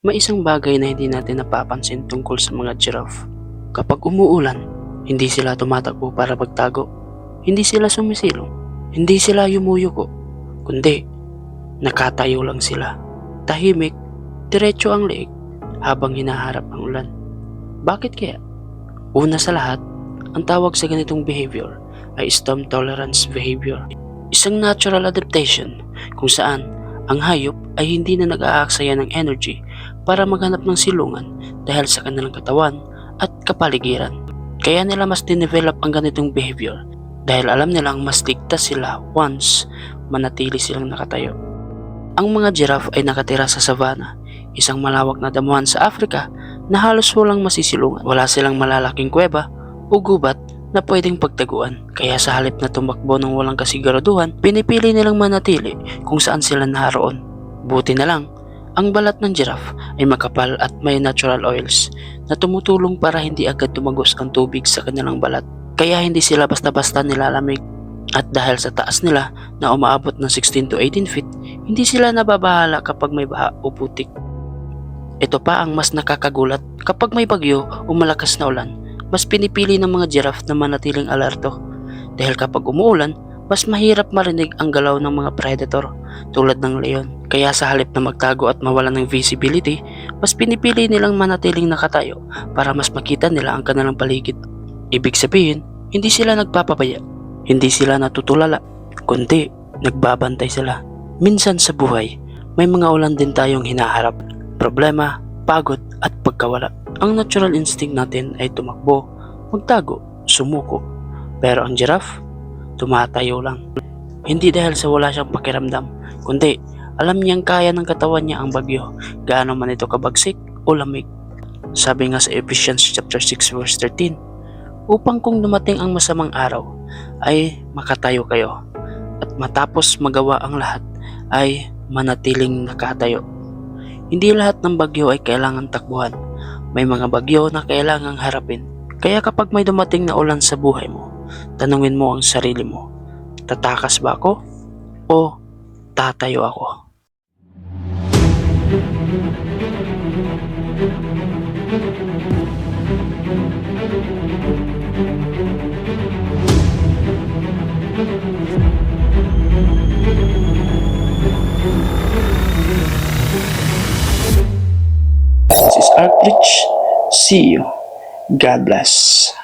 May isang bagay na hindi natin napapansin tungkol sa mga giraffe. Kapag umuulan, hindi sila tumatakbo para magtago. Hindi sila sumisilong. Hindi sila yumuyuko. Kundi, nakatayo lang sila. Tahimik, diretso ang leeg habang hinaharap ang ulan. Bakit kaya? Una sa lahat, ang tawag sa ganitong behavior ay storm tolerance behavior. Isang natural adaptation kung saan ang hayop ay hindi na nag-aaksaya ng energy para maghanap ng silungan dahil sa kanilang katawan at kapaligiran. Kaya nila mas dinevelop ang ganitong behavior dahil alam nilang mas ligtas sila once manatili silang nakatayo. Ang mga giraffe ay nakatira sa savanna, isang malawak na damuhan sa Africa na halos walang masisilungan. Wala silang malalaking kuweba o gubat na pwedeng pagtaguan. Kaya sa halip na tumakbo ng walang kasiguraduhan, pinipili nilang manatili kung saan sila naroon. Buti na lang, ang balat ng giraffe ay makapal at may natural oils na tumutulong para hindi agad tumagos ang tubig sa kanilang balat. Kaya hindi sila basta-basta nilalamig. At dahil sa taas nila na umaabot ng 16 to 18 feet, hindi sila nababahala kapag may baha o putik. Ito pa ang mas nakakagulat, kapag may bagyo o malakas na ulan, mas pinipili ng mga giraffe na manatiling alerto. Dahil kapag umuulan, mas mahirap marinig ang galaw ng mga predator tulad ng leon. Kaya sa halip na magtago at mawalan ng visibility, mas pinipili nilang manatiling nakatayo para mas makita nila ang kanilang paligid. Ibig sabihin, hindi sila nagpapabaya, hindi sila natutulala, kundi nagbabantay sila. Minsan sa buhay, may mga ulan din tayong hinaharap. Problema, pagod at pagkawala. Ang natural instinct natin ay tumakbo, magtago, sumuko. Pero ang giraffe, tumatayo lang. Hindi dahil sa wala siyang pakiramdam, kundi alam niyang kaya ng katawan niya ang bagyo, gaano man ito kabagsik o lamig. Sabi nga sa Ephesians chapter 6 verse 13, upang kung dumating ang masamang araw, ay makatayo kayo, at matapos magawa ang lahat, ay manatiling nakatayo. Hindi lahat ng bagyo ay kailangan takbuhan. May mga bagyo na kailangang harapin. Kaya kapag may dumating na ulan sa buhay mo, tanungin mo ang sarili mo, tatakas ba ako o tatayo ako? This is Artrich. See you. God bless.